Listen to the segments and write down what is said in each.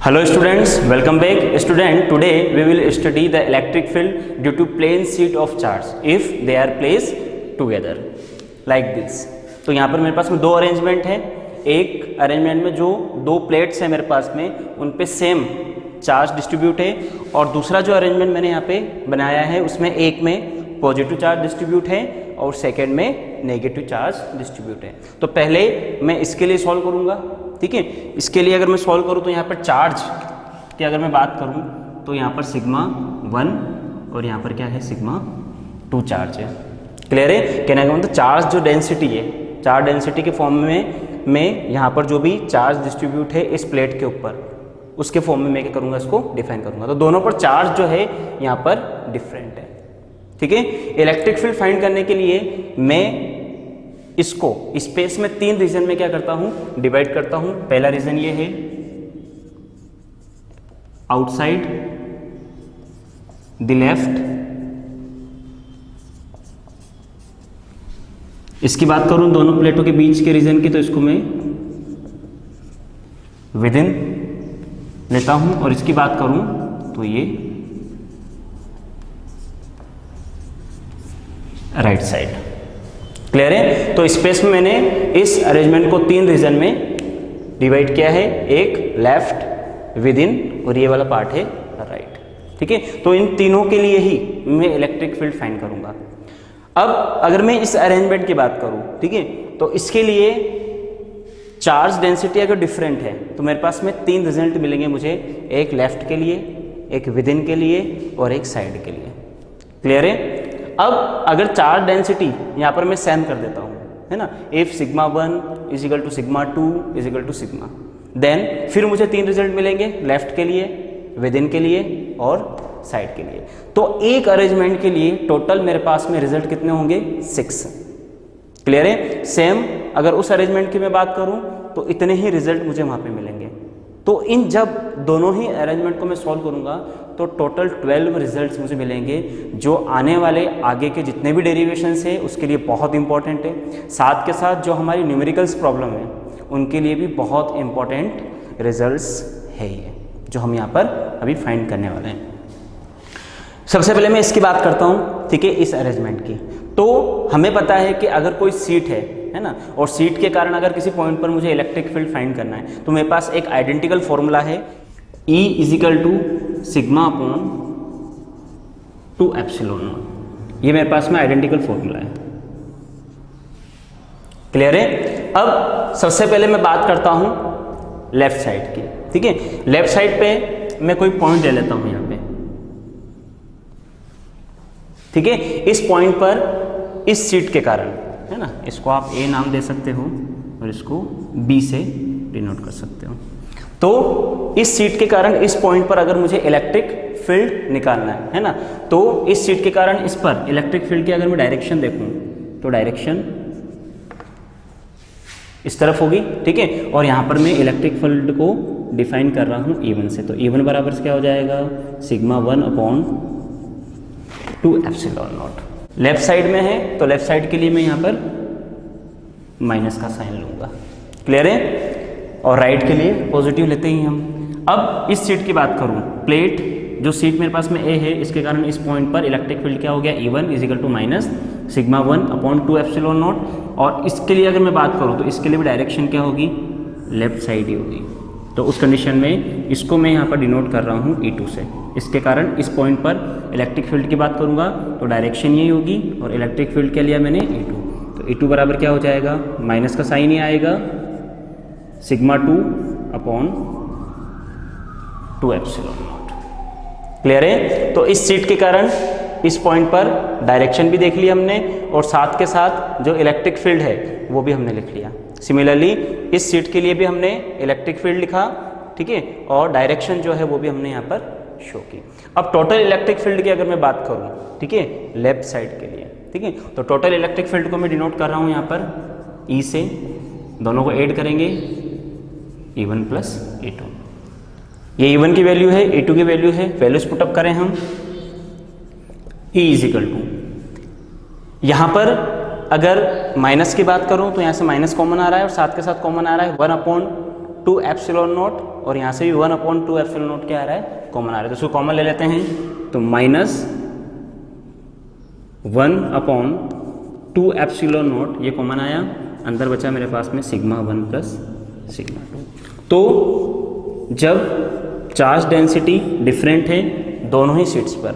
Hello students, welcome back. Student, today we will study the electric field due to plane sheet of charge if they are placed together like this. तो यहाँ पर मेरे पास में दो arrangement है. एक arrangement में जो दो प्लेट्स है मेरे पास में उन पे सेम चार्ज डिस्ट्रीब्यूट है और दूसरा जो अरेंजमेंट मैंने यहाँ पे बनाया है उसमें एक में पॉजिटिव चार्ज डिस्ट्रीब्यूट है और सेकेंड में नेगेटिव चार्ज डिस्ट्रीब्यूट है. तो पहले मैं इसके लिए सॉल्व करूँगा. ठीक है, इसके लिए अगर मैं सॉल्व करूँ तो यहाँ पर चार्ज की अगर मैं बात करूँ तो यहाँ पर सिग्मा 1 और यहाँ पर क्या है सिग्मा 2 चार्ज है. क्लियर है? कहने का मतलब चार्ज जो डेंसिटी है, चार्ज डेंसिटी के फॉर्म में यहाँ पर जो भी चार्ज डिस्ट्रीब्यूट है इस प्लेट के ऊपर उसके फॉर्म में मैं क्या करूँगा, इसको डिफाइन करूँगा. तो दोनों पर चार्ज जो है यहाँ पर डिफरेंट है. ठीक है, इलेक्ट्रिक फील्ड फाइंड करने के लिए मैं इसको स्पेस में तीन रीजन में क्या करता हूं, डिवाइड करता हूं. पहला रीजन ये है आउटसाइड द लेफ्ट. इसकी बात करूं दोनों प्लेटों के बीच के रीजन की तो इसको मैं विद इन लेता हूं और इसकी बात करूं तो ये राइट साइड. क्लियर है? तो स्पेस में मैंने इस अरेंजमेंट को तीन रीजन में डिवाइड किया है. एक लेफ्ट विद इन और ये वाला पार्ट है राइट. ठीक है, तो इन तीनों के लिए ही मैं इलेक्ट्रिक फील्ड फाइंड करूंगा. अब अगर मैं इस अरेंजमेंट की बात करूं, ठीक है, तो इसके लिए चार्ज डेंसिटी अगर डिफरेंट है तो मेरे पास में तीन रिजल्ट मिलेंगे मुझे. एक लेफ्ट के लिए, एक विद इन के लिए और एक साइड के लिए. क्लियर है? अब अगर चार्ज डेंसिटी यहाँ पर मैं सेम कर देता हूँ, है ना, if sigma 1 is equal to sigma 2 is equal to sigma, then फिर मुझे तीन रिजल्ट मिलेंगे लेफ्ट के लिए, विद इन के लिए और साइड के लिए. तो एक अरेंजमेंट के लिए टोटल मेरे पास में रिजल्ट कितने होंगे, 6. क्लियर है? सेम अगर उस अरेंजमेंट की मैं बात करूँ तो इतने ही रिजल्ट मुझे वहाँ पे मिलेंगे. तो इन जब दोनों ही अरेंजमेंट को मैं सॉल्व करूँगा तो टोटल 12 रिजल्ट्स मुझे मिलेंगे जो आने वाले आगे के जितने भी डेरिवेशंस है उसके लिए बहुत इंपॉर्टेंट है. साथ के साथ जो हमारी न्यूमेरिकल्स प्रॉब्लम है उनके लिए भी बहुत इंपॉर्टेंट रिजल्ट्स है ये जो हम यहाँ पर अभी फाइंड करने वाले हैं. सबसे पहले मैं इसकी बात करता हूँ, ठीक है, इस अरेंजमेंट की. तो हमें पता है कि अगर कोई सीट है ना, और सीट के कारण अगर किसी पॉइंट पर मुझे इलेक्ट्रिक फील्ड फाइंड करना है तो मेरे पास एक आइडेंटिकल फॉर्मूला है E is equal to sigma upon 2 epsilon naught. ये मेरे पास में आइडेंटिकल फॉर्मूला है. क्लियर है? अब सबसे पहले मैं बात करता हूं लेफ्ट साइड की. ठीक है, लेफ्ट साइड पे मैं कोई पॉइंट ले लेता हूं यहाँ पे. ठीक है, इस पॉइंट पर इस सीट के कारण, है ना, इसको आप A नाम दे सकते हो और इसको B से डिनोट कर सकते हो. तो इस सीट के कारण इस पॉइंट पर अगर मुझे इलेक्ट्रिक फील्ड निकालना है ना, तो इस सीट के कारण इस पर इलेक्ट्रिक फील्ड की अगर मैं डायरेक्शन देखूं तो डायरेक्शन इस तरफ होगी. ठीक है, और यहाँ पर मैं इलेक्ट्रिक फील्ड को डिफाइन कर रहा हूँ E1 से. तो E1 बराबर से क्या हो जाएगा, sigma 1 upon 2 epsilon not. Left side में है तो लेफ्ट साइड के लिए मैं यहाँ पर माइनस का साइन लूँगा. क्लियर है? और राइट के लिए पॉजिटिव लेते ही हम. अब इस सीट की बात करूँ, प्लेट जो सीट मेरे पास में A है इसके कारण इस पॉइंट पर इलेक्ट्रिक फील्ड क्या हो गया, E1 is equal to minus sigma 1 upon 2 epsilon naught. और इसके लिए अगर मैं बात करूँ तो इसके लिए भी डायरेक्शन क्या होगी, लेफ्ट साइड ही होगी. तो उस कंडीशन में इसको मैं यहाँ पर डिनोट कर रहा हूँ E2 से. इसके कारण इस पॉइंट पर इलेक्ट्रिक फील्ड की बात करूँगा तो डायरेक्शन यही होगी और इलेक्ट्रिक फील्ड क्या लिया मैंने, E2. तो E2 बराबर क्या हो जाएगा, माइनस का साइन ही आएगा, sigma 2 upon 2 epsilon not. Clear है? तो इस सीट के कारण इस पॉइंट पर डायरेक्शन भी देख लिया हमने और साथ के साथ जो इलेक्ट्रिक फील्ड है वो भी हमने लिख लिया. सिमिलरली इस सीट के लिए भी हमने इलेक्ट्रिक फील्ड लिखा. ठीक है, और डायरेक्शन जो है वो भी हमने यहाँ पर शो की. अब टोटल इलेक्ट्रिक फील्ड की अगर मैं बात करूँ, ठीक है, लेफ्ट साइड के लिए, ठीक है, तो टोटल इलेक्ट्रिक फील्ड को मैं डिनोट कर रहा हूँ यहाँ पर E से. दोनों को ऐड करेंगे E1 प्लस E2. ये E1 की वैल्यू है, E2 की वैल्यू है. वैल्यूज पुटअप करें हम. E इज इक्वल टू, यहाँ पर अगर माइनस की बात करूँ तो यहाँ से माइनस कॉमन आ रहा है और साथ के साथ कॉमन आ रहा है 1 अपॉन टू एप्सिलॉन नॉट और यहाँ से भी 1/2 एप्सिलॉन नॉट क्या आ रहा है, कॉमन आ रहा है, तो इसको कॉमन ले लेते हैं, तो -1/2 एप्सिलॉन नॉट ये कॉमन आया, अंदर बचा मेरे पास में सिग्मा 1 प्लस सिग्मा 2। तो जब चार्ज डेंसिटी डिफरेंट है दोनों ही शीट्स पर,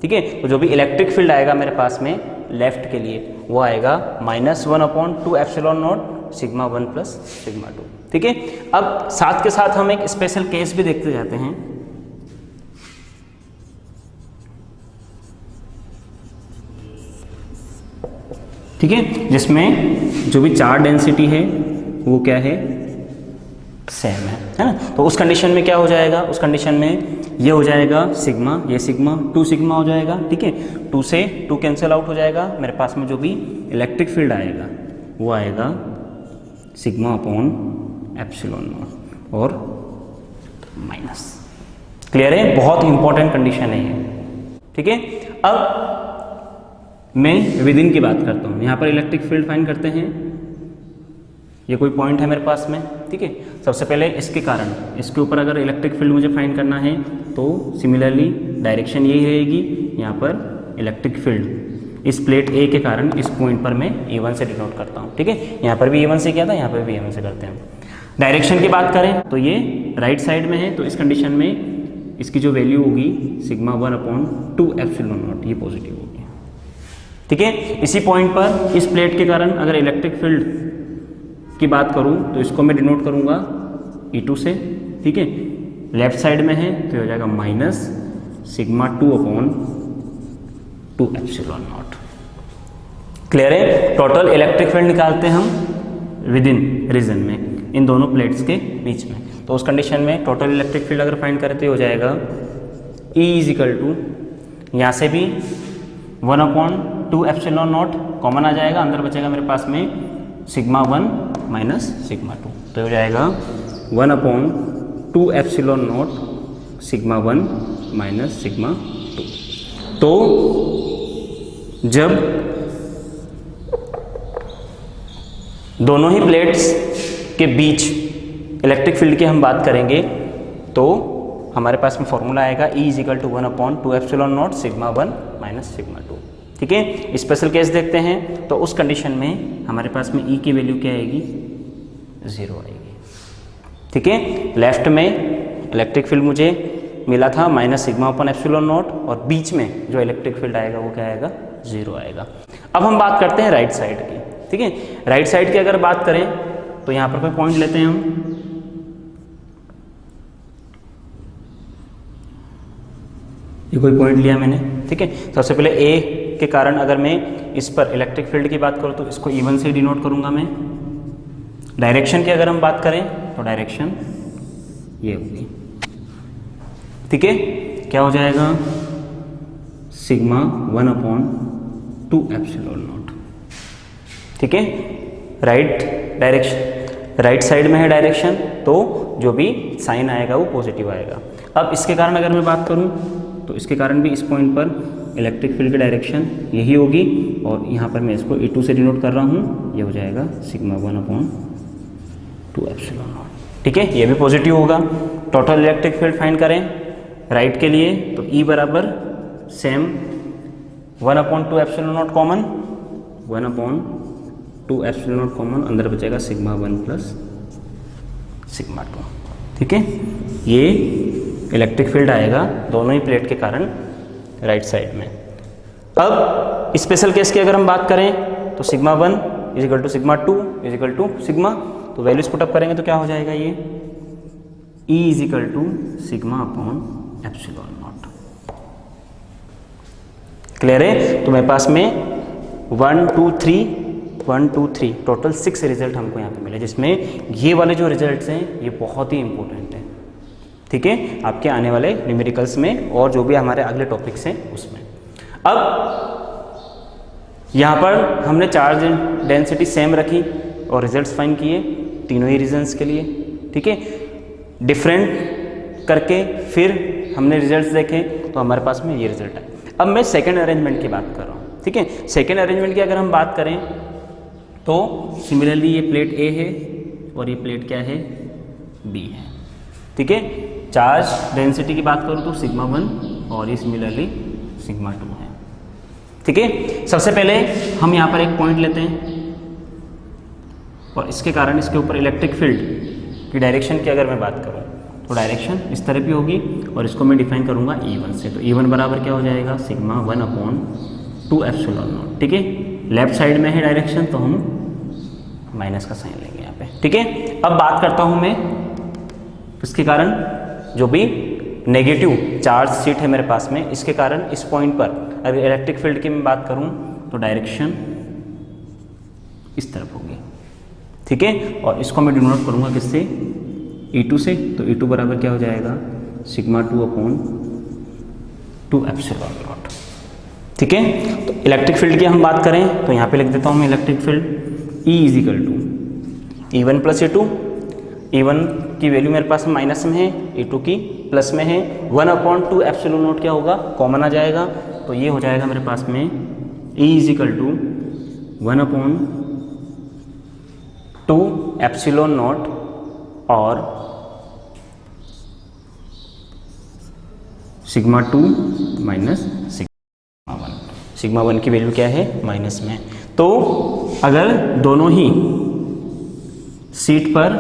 ठीक है, तो जो भी इलेक्ट्रिक फील्ड आएगा मेरे पास में लेफ्ट के लिए वो आएगा -1/2 epsilon not sigma 1 plus sigma 2, ठीक है। अब साथ के साथ हम एक स्पेशल केस भी देखते जाते हैं। ठीक है, जिसमें जो भी चार्ज डेंसिटी है वो क्या है, सेम है ना। तो उस कंडीशन में क्या हो जाएगा, उस कंडीशन में ये हो जाएगा सिग्मा, ये सिग्मा 2 सिग्मा हो जाएगा, ठीक है, 2 से 2 कैंसिल आउट हो जाएगा, मेरे पास में जो भी इलेक्ट्रिक फील्ड आएगा वो आएगा सिग्मा अपॉन एप्सिलॉन नॉट और माइनस। क्लियर है, बहुत इंपॉर्टेंट कंडीशन है ये, ठीक है। अब मैं विद इन की बात करता हूँ, यहाँ पर इलेक्ट्रिक फील्ड फाइंड करते हैं, ये कोई पॉइंट है मेरे पास में, ठीक है। सबसे पहले इसके कारण, इसके ऊपर अगर इलेक्ट्रिक फील्ड मुझे फाइंड करना है तो सिमिलरली डायरेक्शन यही रहेगी, यहाँ पर इलेक्ट्रिक फील्ड इस प्लेट ए के कारण इस पॉइंट पर मैं E1 से डिनोट करता हूँ, ठीक है। यहाँ पर भी E1 से किया था, यहाँ पर भी E1 से करते हैं। डायरेक्शन की बात करें तो ये राइट साइड में है, तो इस कंडीशन में इसकी जो वैल्यू होगी सिग्मा 1/2 एप्सिलॉन नॉट ये पॉजिटिव होगी, ठीक है। इसी पॉइंट पर इस प्लेट के कारण अगर इलेक्ट्रिक फील्ड की बात करूं तो इसको मैं डिनोट करूंगा E2 से, ठीक है। लेफ्ट साइड में है तो हो जाएगा minus sigma 2/2 epsilon not. Clear है, टोटल इलेक्ट्रिक फील्ड निकालते हैं हम विद इन रीजन में, इन दोनों प्लेट्स के बीच में। तो उस कंडीशन में टोटल इलेक्ट्रिक फील्ड अगर फाइंड करें तो हो जाएगा E = यहाँ से भी 1/2 एप्सिलॉन नॉट कॉमन आ जाएगा, अंदर बचेगा मेरे पास में सिग्मा 1 माइनस सिग्मा 2, तो हो जाएगा 1/2 epsilon not sigma 1 minus sigma 2। तो जब दोनों ही प्लेट्स के बीच इलेक्ट्रिक फील्ड की हम बात करेंगे तो हमारे पास में फॉर्मूला आएगा E = 1/2 epsilon not sigma 1 minus sigma 2, ठीक है। स्पेशल केस देखते हैं तो उस कंडीशन में हमारे पास में E की वैल्यू क्या आएगी, 0 आएगी, ठीक है। लेफ्ट में इलेक्ट्रिक फील्ड मुझे मिला था -σ/ε0 और बीच में जो इलेक्ट्रिक फील्ड आएगा वो क्या आएगा, 0 आएगा। अब हम बात करते हैं राइट साइड की, ठीक है। राइट साइड की अगर बात करें तो यहाँ पर कोई पॉइंट लेते हैं हम, ये कोई पॉइंट लिया मैंने, ठीक है। सबसे पहले A के कारण अगर मैं इस पर इलेक्ट्रिक फील्ड की बात करूँ तो इसको E1 से डिनोट करूँगा मैं। डायरेक्शन की अगर हम बात करें तो डायरेक्शन ये होगी, ठीक है। क्या हो जाएगा, सिग्मा 1/2 एप्सिलॉन नॉट, ठीक है। राइट डायरेक्शन, राइट साइड में है डायरेक्शन, तो जो भी साइन आएगा वो पॉजिटिव आएगा। अब इसके कारण अगर मैं बात करूँ तो इसके कारण भी इस पॉइंट पर इलेक्ट्रिक फील्ड की डायरेक्शन यही होगी, और यहाँ पर मैं इसको E2 से डिनोट कर रहा हूँ, ये हो जाएगा सिग्मा 1/2 एप्सिलॉन नॉट, ठीक है। ये भी पॉजिटिव होगा। टोटल इलेक्ट्रिक फील्ड फाइंड करें राइट के लिए तो E बराबर same 1/2 epsilon not common, 1/2 epsilon not common, अंदर बचेगा सिग्मा 1 प्लस सिग्मा 2, ठीक है। ये इलेक्ट्रिक फील्ड आएगा दोनों ही प्लेट के कारण राइट साइड में। अब स्पेशल केस की अगर हम बात करें तो सिग्मा 1 = सिग्मा 2 = सिग्मा, तो वैल्यूज पुटअप करेंगे तो क्या हो जाएगा, ये E = सिग्मा/एप्सिलॉन नॉट। क्लियर है, तो मेरे पास में 1 2 3 टोटल 6 रिजल्ट हमको यहाँ पे मिले, जिसमें ये वाले जो रिजल्ट्स हैं ये बहुत ही इंपॉर्टेंट हैं, ठीक है, आपके आने वाले न्यूमेरिकल्स में और जो भी हमारे अगले टॉपिक्स हैं उसमें। अब यहाँ पर हमने चार्ज डेंसिटी सेम रखी और रिजल्ट्स फाइंड किए तीनों ही रीजन्स के लिए, ठीक है। डिफरेंट करके फिर हमने रिजल्ट्स देखे तो हमारे पास में ये रिजल्ट है। अब मैं सेकेंड अरेंजमेंट की बात कर रहा हूँ, ठीक है। सेकेंड अरेंजमेंट की अगर हम बात करें तो सिमिलरली ये प्लेट A है और ये प्लेट क्या है, बी है। ठीक है, चार्ज डेंसिटी की बात करूँ तो सिग्मा 1 और ये सिमिलरली सिग्मा 2 है। ठीक है, सबसे पहले हम यहाँ पर एक पॉइंट लेते हैं और इसके कारण इसके ऊपर इलेक्ट्रिक फील्ड की डायरेक्शन की अगर मैं बात करूँ तो डायरेक्शन इस तरह भी होगी और इसको मैं डिफाइन करूँगा E1 से। तो E1 बराबर क्या हो जाएगा, सिग्मा 1/2 एप्सिलॉन नॉट। ठीक है, लेफ्ट साइड में है डायरेक्शन तो हम माइनस का साइन लेंगे यहाँ पे। ठीक है, अब बात करता हूँ मैं इसके कारण जो भी नेगेटिव चार्ज सीट है मेरे पास में, इसके कारण इस पॉइंट पर अगर इलेक्ट्रिक फील्ड की मैं बात करूँ तो डायरेक्शन इस तरफ होगी। ठीक है, और इसको मैं डिनोट करूँगा किससे, E2 से। तो E2 बराबर क्या हो जाएगा, सिग्मा 2/2 एप्सिलॉन नॉट। ठीक है, तो इलेक्ट्रिक फील्ड की हम बात करें तो यहाँ पे लिख देता हूँ मैं electric field E = E1 + E2। E1 की वैल्यू मेरे पास माइनस में है, E2 की प्लस में है। 1/2 एप्सिलॉन नॉट क्या होगा, कॉमन आ जाएगा। तो ये हो जाएगा मेरे पास में E = 1/2 एप्सिलॉन नॉट और सिग्मा 2 माइनस सिग्मा 1। सिग्मा 1 की वैल्यू क्या है, माइनस में। तो अगर दोनों ही सीट पर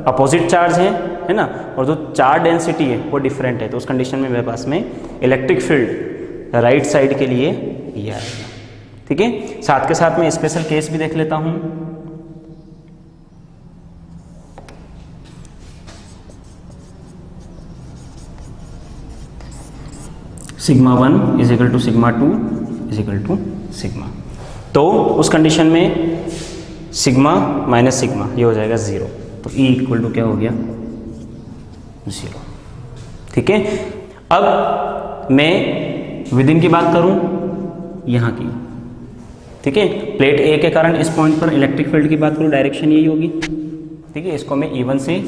अपोजिट चार्ज है ना, और जो चार्ज डेंसिटी है वो डिफरेंट है, तो उस कंडीशन में मेरे पास में इलेक्ट्रिक फील्ड राइट साइड के लिए ये आएगा। ठीक है, साथ के साथ मैं स्पेशल केस भी देख लेता हूँ। Sigma 1 = sigma 2 = sigma. तो उस कंडीशन में सिग्मा माइनस सिग्मा ये हो जाएगा 0। तो E = क्या हो गया, 0। ठीक है, अब मैं विदिन की बात करूं यहाँ की। ठीक है, प्लेट A के कारण इस पॉइंट पर इलेक्ट्रिक फील्ड की बात करूं, डायरेक्शन यही होगी। ठीक है, इसको मैं E1 से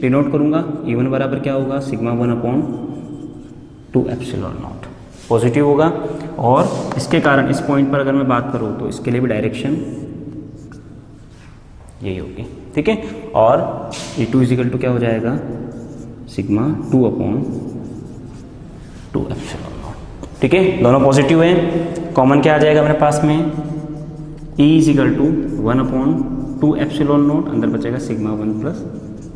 डिनोट करूंगा। E1 बराबर क्या होगा, सिग्मा 1/2 एप्सिलॉन नॉट। पॉजिटिव होगा और इसके कारण इस पॉइंट पर अगर मैं बात करूं तो इसके लिए भी डायरेक्शन यही होगी। ठीक है, और E2 = क्या हो जाएगा, सिग्मा 2/2 एप्सिलॉन नॉट। ठीक है, दोनों पॉजिटिव हैं, कॉमन क्या आ जाएगा मेरे पास में, E = 1/2 एप्सिलॉन नॉट, अंदर बचेगा सिग्मा 1 +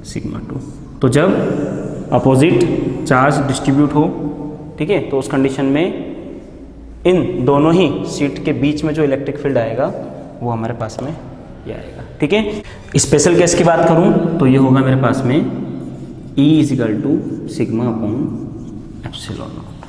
सिग्मा 2। तो जब अपोजिट चार्ज डिस्ट्रीब्यूट हो, ठीक है, तो उस कंडीशन में इन दोनों ही सीट के बीच में जो इलेक्ट्रिक फील्ड आएगा वो हमारे पास में ये आएगा। ठीक है, स्पेशल केस की बात करूं तो ये होगा मेरे पास में E = sigma epsilon not.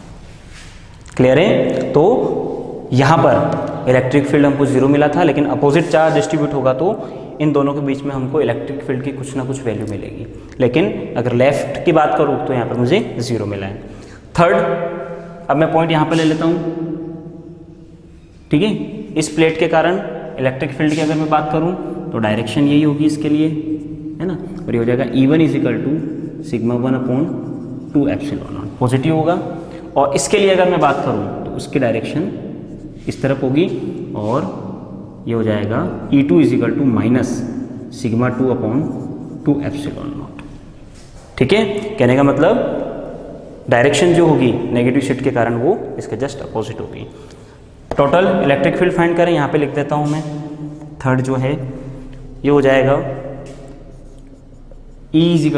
Clear है, तो यहाँ पर इलेक्ट्रिक फील्ड हमको 0 मिला था, लेकिन अपोजिट चार्ज डिस्ट्रीब्यूट होगा तो इन दोनों के बीच में हमको इलेक्ट्रिक फील्ड की कुछ ना कुछ वैल्यू मिलेगी। लेकिन अगर लेफ्ट की बात करूँ तो यहाँ पर मुझे 0 मिला है। थर्ड, अब मैं पॉइंट यहाँ पर ले लेता हूँ। ठीक है, इस प्लेट के कारण इलेक्ट्रिक फील्ड की अगर मैं बात करूँ तो डायरेक्शन यही होगी इसके लिए, है ना, और ये हो जाएगा E1 = sigma 1/2 epsilon not. Positive होगा, और इसके लिए अगर मैं बात करूँ तो उसकी डायरेक्शन इस तरफ होगी और ये हो जाएगा E2 = minus sigma 2/2 epsilon not. ठीक है, कहने का मतलब डायरेक्शन जो होगी नेगेटिव शिफ्ट के कारण वो इसके जस्ट अपोजिट होगी। टोटल इलेक्ट्रिक फील्ड फाइंड करें, यहाँ पे लिख देता हूँ मैं। थर्ड जो है ये हो जाएगा E =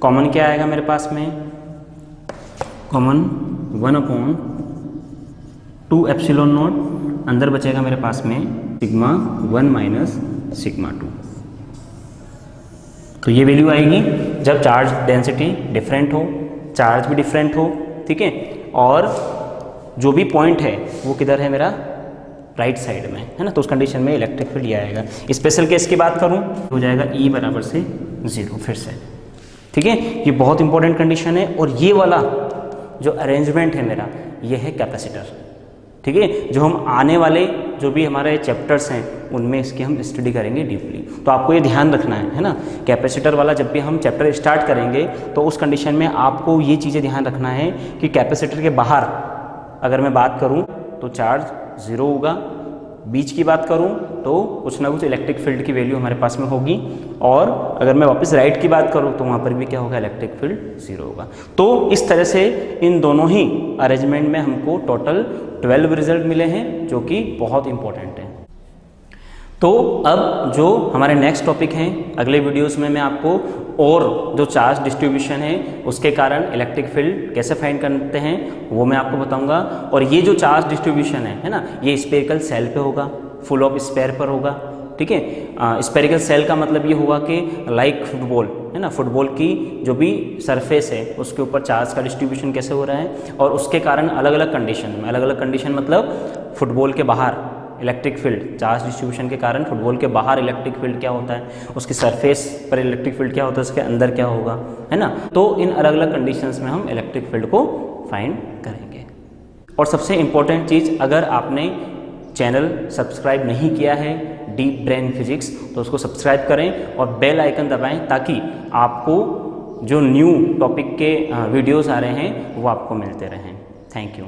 कॉमन क्या आएगा मेरे पास में, कॉमन 1/2 एप्सिलॉन नॉट, अंदर बचेगा मेरे पास में सिग्मा 1 माइनस सिग्मा 2। तो ये वैल्यू आएगी जब चार्ज डेंसिटी डिफरेंट हो, चार्ज भी डिफरेंट हो। ठीक है, और जो भी पॉइंट है वो किधर है मेरा, राइट साइड में, है ना, तो उस कंडीशन में इलेक्ट्रिक फील्ड ये आएगा। स्पेशल केस की बात करूं हो जाएगा E = 0 फिर से। ठीक है, ये बहुत इंपॉर्टेंट कंडीशन है, और ये वाला जो अरेंजमेंट है मेरा ये है कैपेसिटर। ठीक है, जो हम आने वाले जो भी हमारे चैप्टर्स हैं उनमें इसकी हम स्टडी करेंगे डीपली। तो आपको ये ध्यान रखना है ना, कैपेसिटर वाला जब भी हम चैप्टर स्टार्ट करेंगे तो उस कंडीशन में आपको ये चीज़ें ध्यान रखना है कि कैपेसिटर के बाहर अगर मैं बात करूं तो चार्ज 0 होगा, बीच की बात करूं तो कुछ ना कुछ इलेक्ट्रिक फील्ड की वैल्यू हमारे पास में होगी, और अगर मैं वापस राइट की बात करूं तो वहां पर भी क्या होगा, इलेक्ट्रिक फील्ड 0 होगा। तो इस तरह से इन दोनों ही अरेंजमेंट में हमको टोटल 12 रिजल्ट मिले हैं, जो कि बहुत इंपॉर्टेंट है। तो अब जो हमारे नेक्स्ट टॉपिक हैं, अगले वीडियोस में मैं आपको और जो चार्ज डिस्ट्रीब्यूशन है उसके कारण इलेक्ट्रिक फील्ड कैसे फाइंड करते हैं वो मैं आपको बताऊंगा। और ये जो चार्ज डिस्ट्रीब्यूशन है ना, ये स्फेरिकल सेल पे होगा, फुल ऑफ स्पेयर पर होगा, ठीक है। स्फेरिकल सेल का मतलब ये होगा कि लाइक फुटबॉल है ना, फुटबॉल की जो भी सरफेस है उसके ऊपर चार्ज का डिस्ट्रीब्यूशन कैसे हो रहा है, और उसके कारण अलग अलग कंडीशन में, अलग अलग कंडीशन मतलब फुटबॉल के बाहर इलेक्ट्रिक फील्ड, चार्ज डिस्ट्रीब्यूशन के कारण फुटबॉल के बाहर इलेक्ट्रिक फील्ड क्या होता है, उसकी सरफेस पर इलेक्ट्रिक फील्ड क्या होता है, उसके अंदर क्या होगा, है ना। तो इन अलग अलग कंडीशंस में हम इलेक्ट्रिक फील्ड को फाइंड करेंगे। और सबसे इम्पोर्टेंट चीज़, अगर आपने चैनल सब्सक्राइब नहीं किया है डीप ब्रेन फिजिक्स, तो उसको सब्सक्राइब करें और बेल आइकन दबाएं, ताकि आपको जो न्यू टॉपिक के वीडियोस आ रहे हैं वो आपको मिलते रहें। Thank you.